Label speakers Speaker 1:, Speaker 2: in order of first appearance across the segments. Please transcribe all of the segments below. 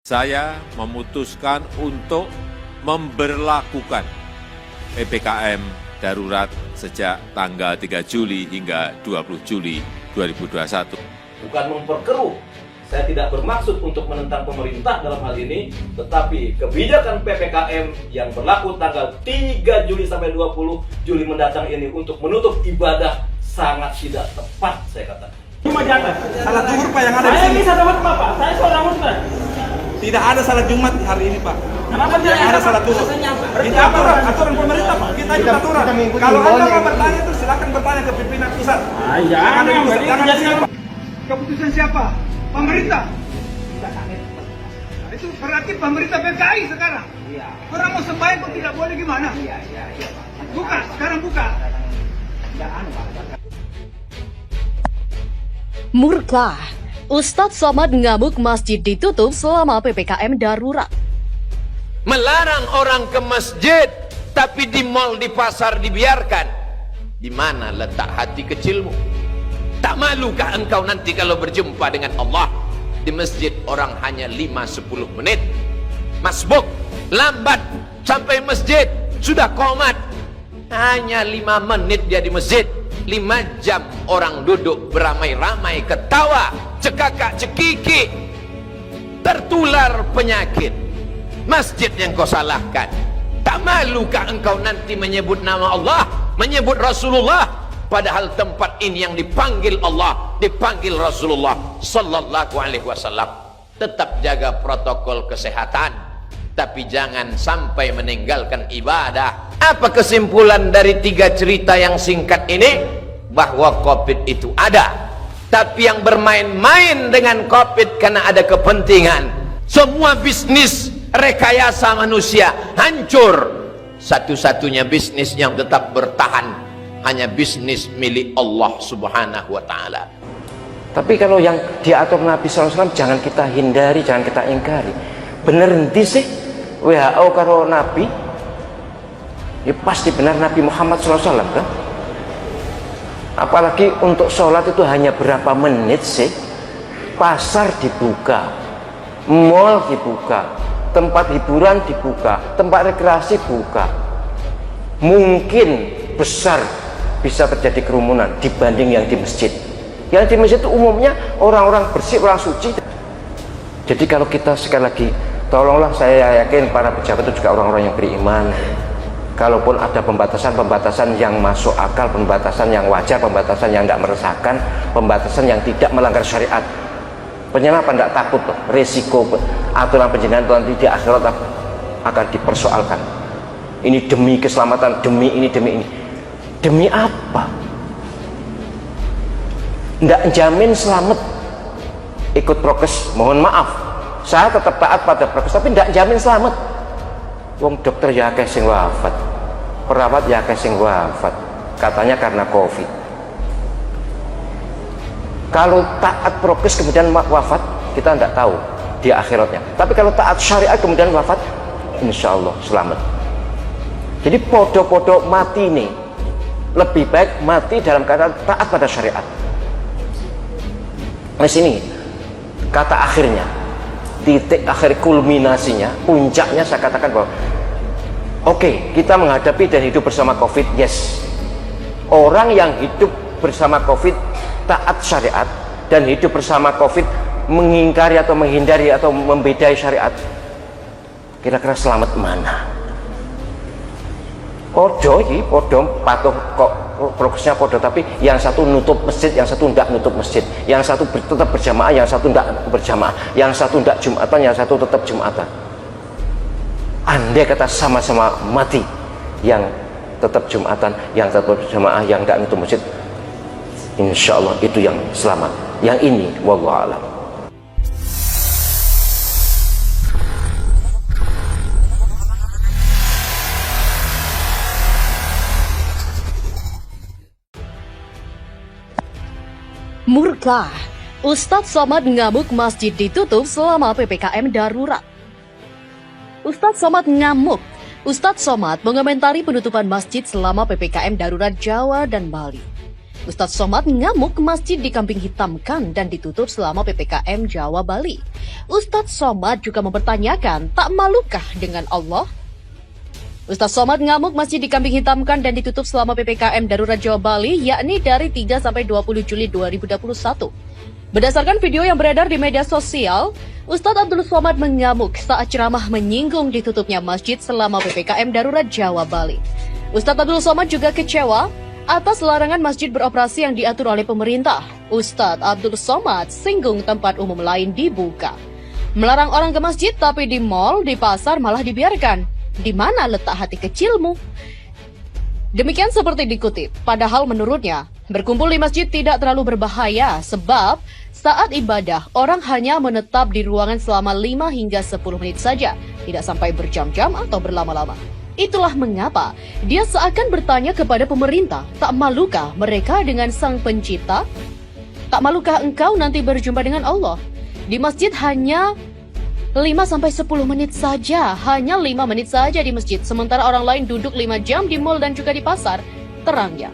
Speaker 1: Saya memutuskan untuk memberlakukan PPKM darurat sejak tanggal 3 Juli hingga 20 Juli 2021.
Speaker 2: Bukan memperkeruh, saya tidak bermaksud untuk menentang pemerintah dalam hal ini, tetapi kebijakan PPKM yang berlaku tanggal 3 Juli sampai 20 Juli mendatang ini untuk menutup ibadah sangat tidak tepat, saya katakan.
Speaker 3: Cuma di atas.
Speaker 4: Salat zuhur Pak yang ada di
Speaker 3: Saya
Speaker 4: sini.
Speaker 3: bisa dapat Bapak, saya seorang Muslim.
Speaker 4: Tidak ada salat Jumat hari ini Pak.
Speaker 3: Kenapa
Speaker 4: Tidak ada salat zuhur. Kita aturan pemerintah Pak. Kita ikut aturan. Kalau Anda mau bertanya itu silakan bertanya ke pimpinan pusat.
Speaker 3: Jangan
Speaker 4: di pusat, jangan di sini.
Speaker 5: Keputusan siapa? Pemerintah. Nah, itu berarti pemerintah PKI sekarang. Orang mau sembahyang kok tidak boleh gimana? Buka, sekarang buka.
Speaker 6: Murka, Ustadz Somad ngamuk masjid ditutup selama PPKM darurat.
Speaker 7: Melarang orang ke masjid, tapi di mal, di pasar dibiarkan. Di mana letak hati kecilmu? Tak malukah engkau nanti kalau berjumpa dengan Allah? Di masjid orang hanya 5-10 menit. Masbuk, lambat sampai masjid, sudah qomat. Hanya 5 menit dia di masjid. 5 jam orang duduk beramai-ramai, ketawa, cekakak cekiki, tertular penyakit. Masjid yang kau salahkan. Tak malukah engkau nanti menyebut nama Allah, menyebut Rasulullah, padahal tempat ini yang dipanggil Allah, dipanggil Rasulullah sallallahu alaihi wasallam. Tetap jaga protokol kesehatan, tapi jangan sampai meninggalkan ibadah. Apa kesimpulan dari 3 cerita yang singkat ini? Bahwa COVID itu ada, tapi yang bermain-main dengan COVID karena ada kepentingan. Semua bisnis rekayasa manusia hancur. Satu-satunya bisnis yang tetap bertahan hanya bisnis milik Allah subhanahu wa ta'ala.
Speaker 8: Tapi kalau yang diatur Nabi SAW jangan kita hindari, jangan kita ingkari. Bener nanti sih WHO karo Nabi ya pasti benar Nabi Muhammad SAW kan. Apalagi untuk sholat itu hanya berapa menit sih. Pasar dibuka, mall dibuka, tempat hiburan dibuka, tempat rekreasi buka. Mungkin besar bisa terjadi kerumunan dibanding yang di masjid. Yang di masjid itu umumnya orang-orang bersih, orang suci. Jadi kalau kita sekali lagi, tolonglah, saya yakin para pejabat itu juga orang-orang yang beriman. Kalaupun ada pembatasan-pembatasan yang masuk akal, pembatasan yang wajar, pembatasan yang tidak meresahkan, pembatasan yang tidak melanggar syariat, penyelenggara tidak takut loh, resiko aturan penjenengan nanti di akhirat akan dipersoalkan. Ini demi keselamatan, demi ini, demi ini. Demi apa? Tidak jamin selamat. Ikut prokes, mohon maaf, saya tetap taat pada prokes, tapi tidak jamin selamat. Wong dokter ya akeh sing wafat, perawat ya akeh sing wafat, katanya karena COVID. Kalau taat prokes kemudian wafat, kita tidak tahu di akhiratnya. Tapi kalau taat syariat kemudian wafat, insya Allah selamat. Jadi podo-podo mati nih, lebih baik mati dalam keadaan taat pada syariat. Di sini kata akhirnya, titik akhir kulminasinya, puncaknya saya katakan bahwa oke, kita menghadapi dan hidup bersama COVID, yes. Orang yang hidup bersama COVID taat syariat dan hidup bersama COVID mengingkari atau menghindari atau membedai syariat, kira-kira selamat mana? Podo iki, podo patuh kok progresnya podo, tapi yang satu nutup masjid, yang satu tidak nutup masjid, yang satu tetap berjamaah, yang satu tidak berjamaah, yang satu tidak jumatan, yang satu tetap jumatan. Andai kata sama-sama mati, yang tetap jumatan, yang tetap berjamaah, yang tidak nutup masjid, insya Allah itu yang selamat. Yang ini wallahu a'lam.
Speaker 6: Murka, Ustadz Somad ngamuk masjid ditutup selama PPKM darurat. Ustadz Somad ngamuk. Ustadz Somad mengomentari penutupan masjid selama PPKM darurat Jawa dan Bali. Ustadz Somad ngamuk masjid dikambing hitamkan dan ditutup selama PPKM Jawa Bali. Ustadz Somad juga mempertanyakan, tak malukah dengan Allah? Ustadz Somad ngamuk masjid dikambing hitamkan dan ditutup selama PPKM Darurat Jawa Bali, yakni dari 3 sampai 20 Juli 2021. Berdasarkan video yang beredar di media sosial, Ustadz Abdul Somad mengamuk saat ceramah menyinggung ditutupnya masjid selama PPKM Darurat Jawa Bali. Ustadz Abdul Somad juga kecewa atas larangan masjid beroperasi yang diatur oleh pemerintah. Ustadz Abdul Somad singgung tempat umum lain dibuka. Melarang orang ke masjid tapi di mal, di pasar malah dibiarkan. Di mana letak hati kecilmu? Demikian seperti dikutip. Padahal menurutnya, berkumpul di masjid tidak terlalu berbahaya sebab saat ibadah orang hanya menetap di ruangan selama 5 hingga 10 menit saja, tidak sampai berjam-jam atau berlama-lama. Itulah mengapa dia seakan bertanya kepada pemerintah, tak malukah mereka dengan Sang Pencipta? Tak malukah engkau nanti berjumpa dengan Allah? Di masjid hanya 5-10 menit saja, hanya 5 menit saja di masjid, sementara orang lain duduk 5 jam di mal dan juga di pasar, terangnya.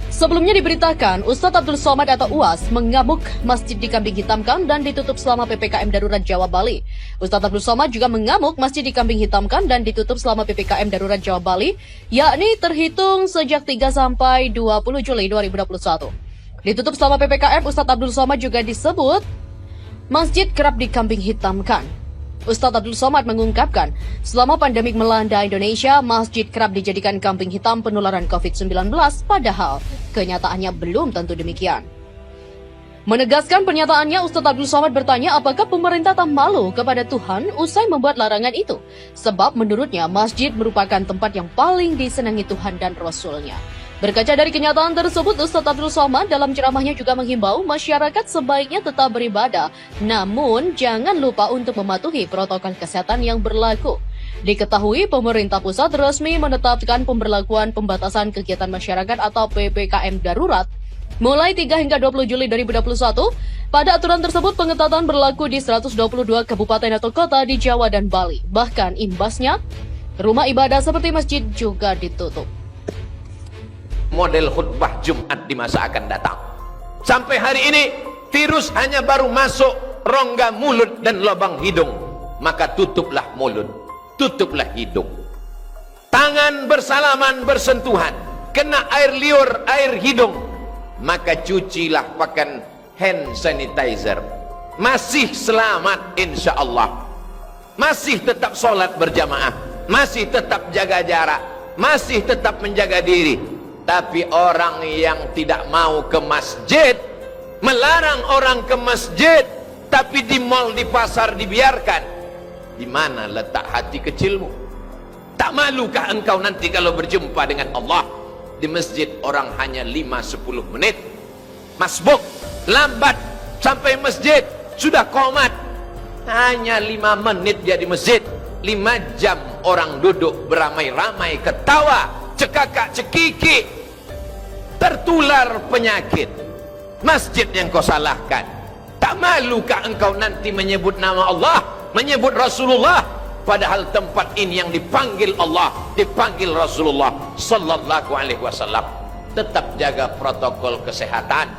Speaker 6: Sebelumnya diberitakan, Ustadz Abdul Somad atau UAS mengamuk masjid dikambing hitamkan dan ditutup selama PPKM Darurat Jawa Bali. Ustadz Abdul Somad juga mengamuk masjid dikambing hitamkan dan ditutup selama PPKM Darurat Jawa Bali, yakni terhitung sejak 3 sampai 20 Juli 2021. Ditutup selama PPKM, Ustadz Abdul Somad juga disebut masjid kerap dikambing hitamkan. Ustadz Abdul Somad mengungkapkan, selama pandemik melanda Indonesia, masjid kerap dijadikan kambing hitam penularan COVID-19, padahal kenyataannya belum tentu demikian. Menegaskan pernyataannya, Ustadz Abdul Somad bertanya apakah pemerintah tak malu kepada Tuhan usai membuat larangan itu. Sebab menurutnya masjid merupakan tempat yang paling disenangi Tuhan dan Rasul-Nya. Berkaca dari kenyataan tersebut, Ustadz Abdul Somad dalam ceramahnya juga menghimbau masyarakat sebaiknya tetap beribadah, namun jangan lupa untuk mematuhi protokol kesehatan yang berlaku. Diketahui pemerintah pusat resmi menetapkan pemberlakuan pembatasan kegiatan masyarakat atau PPKM darurat mulai 3 hingga 20 Juli 2021. Pada aturan tersebut, pengetatan berlaku di 122 kabupaten atau kota di Jawa dan Bali. Bahkan imbasnya, rumah ibadah seperti masjid juga ditutup.
Speaker 7: Model khutbah Jumat di masa akan datang. Sampai hari ini virus hanya baru masuk rongga mulut dan lubang hidung, maka tutuplah mulut, tutuplah hidung. Tangan bersalaman bersentuhan, kena air liur, air hidung, maka cucilah pakai hand sanitizer. Masih selamat insya Allah. Masih tetap sholat berjamaah, masih tetap jaga jarak, masih tetap menjaga diri. Tapi orang yang tidak mau ke masjid, melarang orang ke masjid, tapi di mal, di pasar dibiarkan. Di mana letak hati kecilmu? Tak malukah engkau nanti kalau berjumpa dengan Allah? Di masjid orang hanya 5-10 menit. Masbuk, lambat sampai masjid, sudah qomat. Hanya 5 menit dia di masjid. 5 jam orang duduk beramai-ramai ketawa, cekakak cekiki, tertular penyakit. Masjid yang kau salahkan. Tak malukah engkau nanti menyebut nama Allah, menyebut Rasulullah, padahal tempat ini yang dipanggil Allah, dipanggil Rasulullah sallallahu alaihi wasallam. Tetap jaga protokol kesehatan,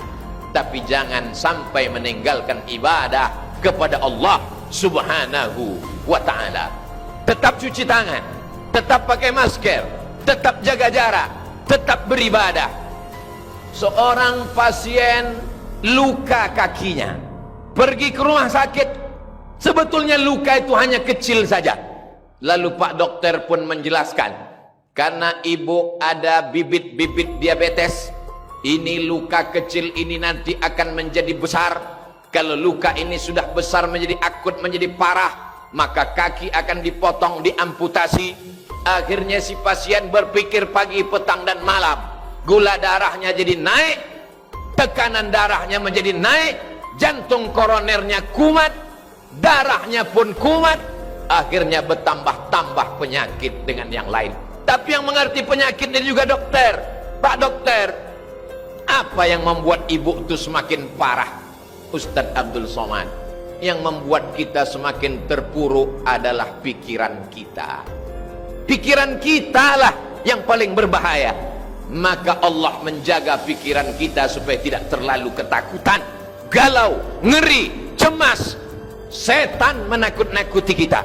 Speaker 7: tapi jangan sampai meninggalkan ibadah kepada Allah subhanahu wa ta'ala. Tetap cuci tangan, tetap pakai masker, tetap jaga jarak, tetap beribadah. Seorang pasien luka kakinya, pergi ke rumah sakit, sebetulnya luka itu hanya kecil saja. Lalu Pak Dokter pun menjelaskan, karena ibu ada bibit-bibit diabetes, ini luka kecil ini nanti akan menjadi besar. Kalau luka ini sudah besar menjadi akut, menjadi parah, maka kaki akan dipotong, diamputasi. Akhirnya si pasien berpikir pagi, petang dan malam. Gula darahnya jadi naik, tekanan darahnya menjadi naik, jantung koronernya kumat, darahnya pun kumat. Akhirnya bertambah-tambah penyakit dengan yang lain. Tapi yang mengerti penyakit ini juga dokter. Pak Dokter, apa yang membuat ibu itu semakin parah? Ustadz Abdul Somad, yang membuat kita semakin terpuruk adalah pikiran kita. Pikiran kita lah yang paling berbahaya. maka Allah menjaga pikiran kita supaya tidak terlalu ketakutan, galau, ngeri, cemas. Setan menakut-nakuti kita.